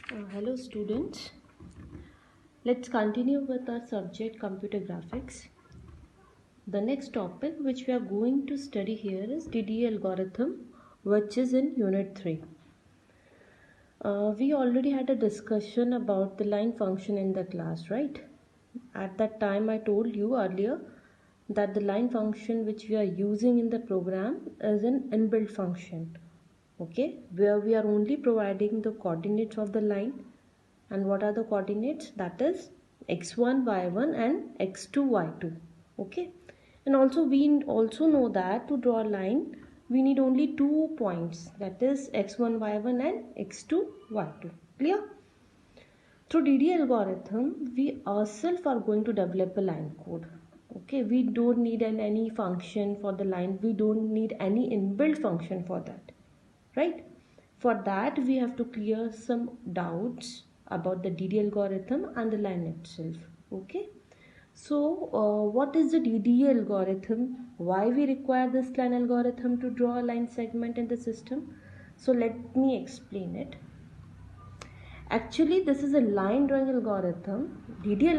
Hello students, let's continue with our subject computer graphics. The next topic which we are going to study here is DDA algorithm, which is in unit 3. We already had a discussion about the line function in the class, right? At that time I told you earlier that the line function which we are using in the program is an inbuilt function, okay, where we are only providing the coordinates of the line. And what are the coordinates? That is x1 y1 and x2 y2, okay. And also we also know that to draw a line we need only 2 points, that is x1 y1 and x2 y2. Clear? Through DD algorithm we ourselves are going to develop a line code, okay. We don't need any function for the line, we don't need any inbuilt function for that, right? For that we have to clear some doubts about the DD algorithm and the line itself, okay. So what is the DDA algorithm? Why we require this line algorithm to draw a line segment in the system? So let me explain it. Actually, this is a line drawing algorithm. DDA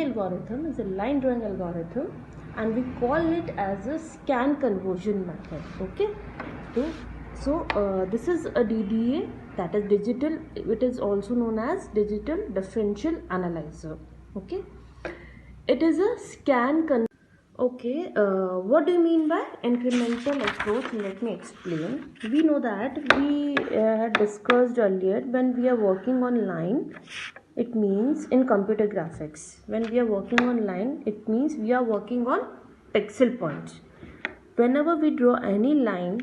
algorithm is a line drawing algorithm, and we call it as a scan conversion method. Okay. So this is a DDA, that is digital. It is also known as digital differential analyzer. Okay. It is a scan conversion. Okay, what do you mean by incremental approach? Let me explain. We know that we had discussed earlier, when we are working on line, it means in computer graphics, when we are working on line, it means we are working on pixel points. Whenever we draw any line,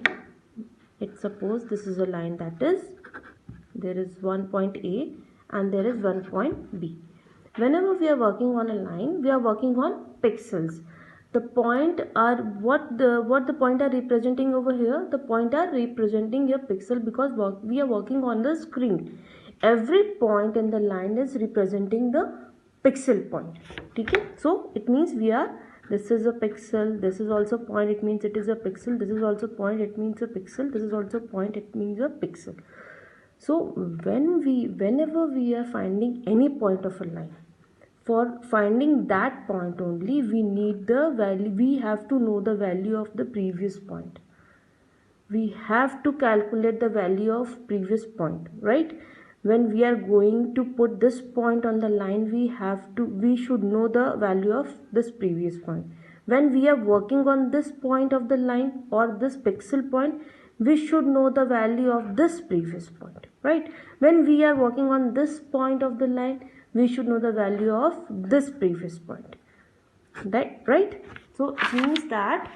it suppose this is a line, that is there is one point A and there is one point B. Whenever we are working on a line, we are working on pixels. The point are what the point are representing over here? The point are representing your pixel, because we are working on the screen. Every point in the line is representing the pixel point. Okay? So it means we are, this is a pixel, this is also point, it means it is a pixel, this is also point, it means a pixel, this is also point, it means a pixel. So whenever we are finding any point of a line, for finding that point only we need the value, we have to know the value of the previous point. We have to calculate the value of previous point, right? When we are going to put this point on the line, we should know the value of this previous point. When we are working on this point of the line or this pixel point, we should know the value of this previous point, right? When we are working on this point of the line, we should know the value of this previous point, right? So it means that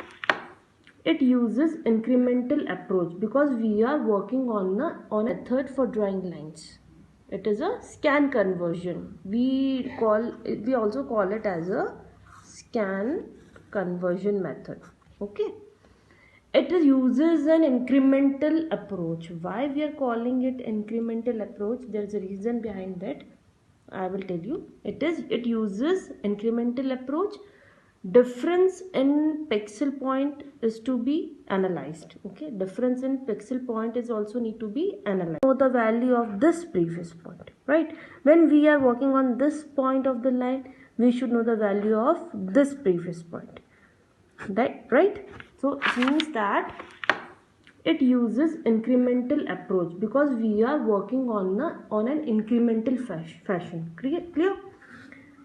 it uses incremental approach, because we are working on a method for drawing lines. It is a scan conversion. We also call it as a scan conversion method. Okay. It uses an incremental approach. Why we are calling it incremental approach? There is a reason behind that. I will tell you. It uses incremental approach. Difference in pixel point is to be analyzed. Okay, difference in pixel point is also need to be analyzed. Know the value of this previous point, right? When we are working on this point of the line, we should know the value of this previous point, right? So it means that it uses incremental approach, because we are working on an incremental fashion. Clear?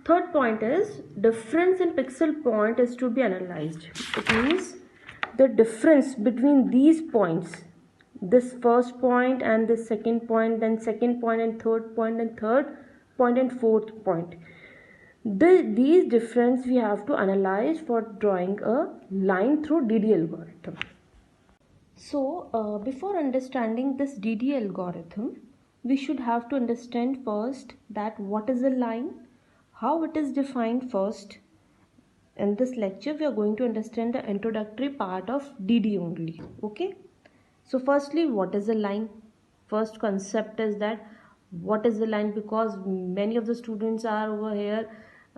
Third point is difference in pixel point is to be analyzed. It means the difference between these points, this first point and the second point, then second point and third point, and third point and fourth point. These difference we have to analyze for drawing a line through DD algorithm. So before understanding this DD algorithm, we should have to understand first that what is a line, how it is defined first. In this lecture we are going to understand the introductory part of DD only. Okay. So firstly, what is a line? First concept is that what is the line, because many of the students are over here,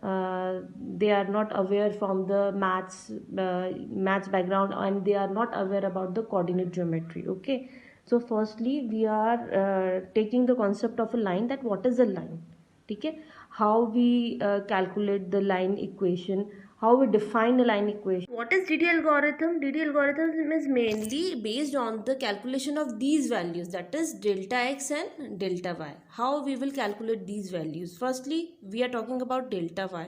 they are not aware from the maths background, and they are not aware about the coordinate geometry. Okay, So firstly we are taking the concept of a line, that what is a line. ठीक है, how we calculate the line equation, how we define a line equation. What is DD algorithm? DD algorithm is mainly based on the calculation of these values, that is delta x and delta y. How we will calculate these values? Firstly we are talking about delta y.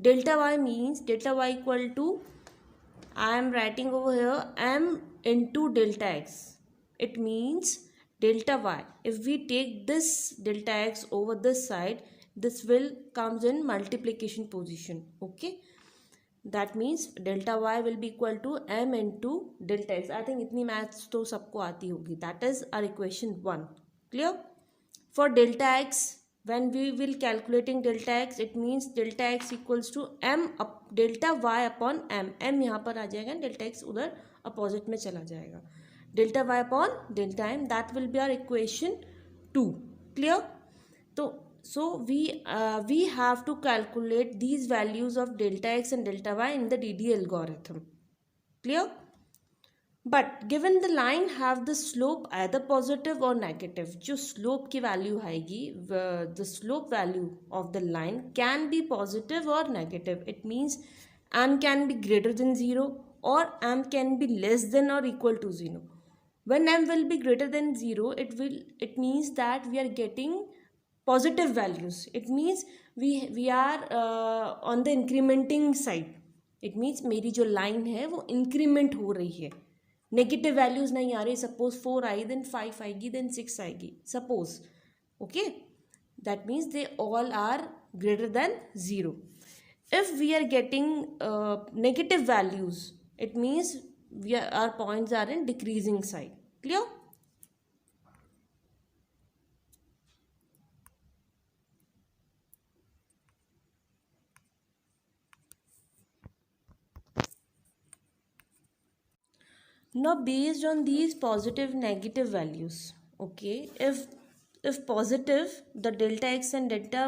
Delta y means delta y equal to, I am writing over here, m into delta x. It means delta y, if we take this delta x over this side, this will comes in multiplication position. Okay, that means delta y will be equal to m into delta x. I think itni maths to sabko aati hogi. That is our equation 1. Clear? For delta x, when we will calculating delta x, it means delta x equals to m up delta y upon m. m यहाँ पर आ जाएगा, delta x उधर opposite में चला जाएगा. delta y upon delta m, that will be our equation 2. Clear? So we have to calculate these values of delta x and delta y in the DD algorithm. Clear? But given the line have the slope either positive or negative, जो slope की value आएगी, the slope value of the line can be positive or negative. It means m can be greater than 0 or m can be less than or equal to 0. When m will be greater than 0, it means that we are getting positive values. It means we are on the incrementing side. It means मेरी जो line है वो increment हो रही है, negative values नहीं आ रही. Suppose 4 आई, then 5 आएगी, देन 6 आएगी, suppose. Okay, that means they all are greater than 0. If we are getting negative values, it means our points are in decreasing side. Clear? Now based on these positive negative values, okay, if positive, the delta x and delta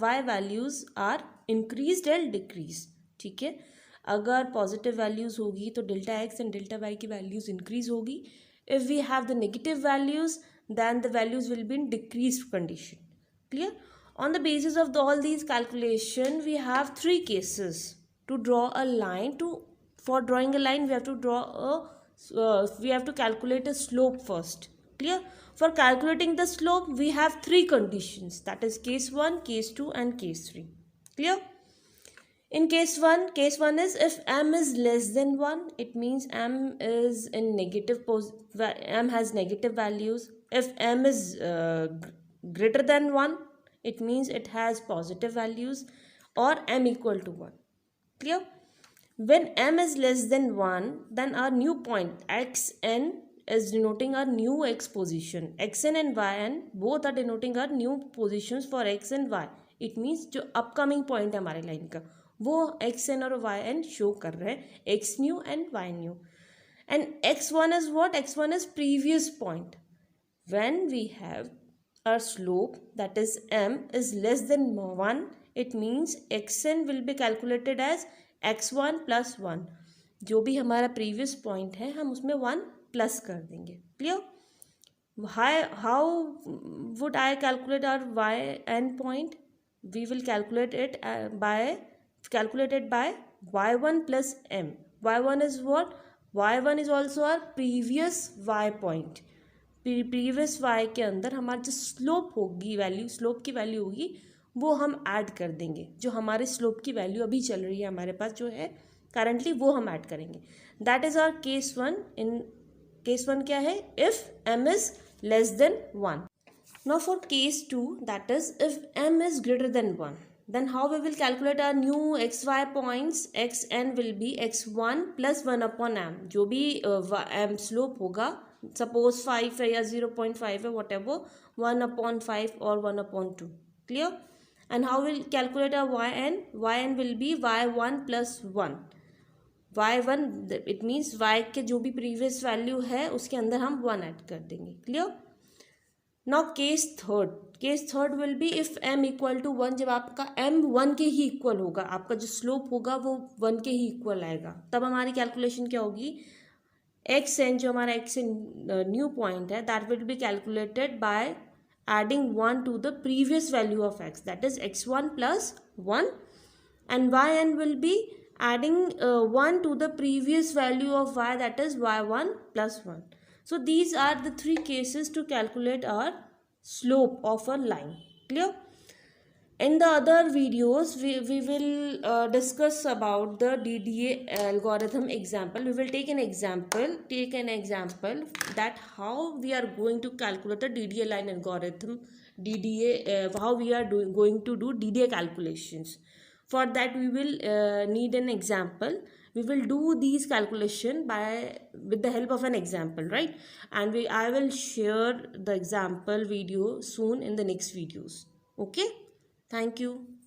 y values are increased and decreased. ठीक है, अगर positive values होगी तो delta x and delta y की values increase होगी. If we have the negative values, then the values will be in decreased condition. Clear? On the basis of all these calculation, we have 3 cases to draw a line. For drawing a line, we have to draw we have to calculate a slope first. Clear? For calculating the slope, we have 3 conditions, that is case 1, case 2 and case 3. Clear? In case 1 is if m is less than 1, it means m is in negative m has negative values. If m is greater than 1, it means it has positive values, or m equal to 1. Clear? When m is less than 1, then our new point xn is denoting our new x position. xn and yn both are denoting our new positions for x and y. It means जो upcoming point है हमारे line का, वो xn और yn show कर रहे हैं, x new and y new. And x1 is what? x1 is previous point. When we have our slope, that is m is less than 1, it means xn will be calculated as x1 plus 1. जो भी हमारा previous point है हम उसमें 1 plus कर देंगे. Clear? How would I calculate our yn point? We will calculate it calculated by y1 plus m. y1 is what? y1 is also our previous y point. previous y के अंदर हमारी जो slope होगी, value slope की value होगी, वो हम add कर देंगे. जो हमारे स्लोप की वैल्यू अभी चल रही है हमारे पास जो है करंटली, वो हम ऐड करेंगे. That is our case 1. In case 1 क्या है? If m is less than 1. Now for case 2, that is if m is greater than 1, then how we will calculate our new xy points? xn will be x1 plus 1 upon m. जो भी m slope होगा, suppose 5 है या 0.5 है, whatever, 1 upon 5 or 1 upon 2. Clear? And how will calculate our yn? yn will be y1 plus 1. y1, it means y के जो भी previous value है उसके अंदर हम 1 ऐड कर देंगे. Clear? Now case third will be if m equal to 1. जब आपका m 1 के ही इक्वल होगा, आपका जो स्लोप होगा वो 1 के ही इक्वल आएगा, तब हमारी कैलकुलेशन क्या होगी? एक्स एन जो हमारा एक्स एन न्यू पॉइंट है, that will be calculated by adding 1 to the previous value of x, that is x1 plus 1, and yn will be adding 1 to the previous value of y, that is y1 plus 1. So these are the three cases to calculate our slope of a line. Clear? In the other videos, we will discuss about the DDA algorithm example. We will take an example that how we are going to calculate the DDA line algorithm, how we are going to do DDA calculations. For that we will need an example. We will do these calculation with the help of an example, right? And I will share the example video soon in the next videos. Okay? Thank you.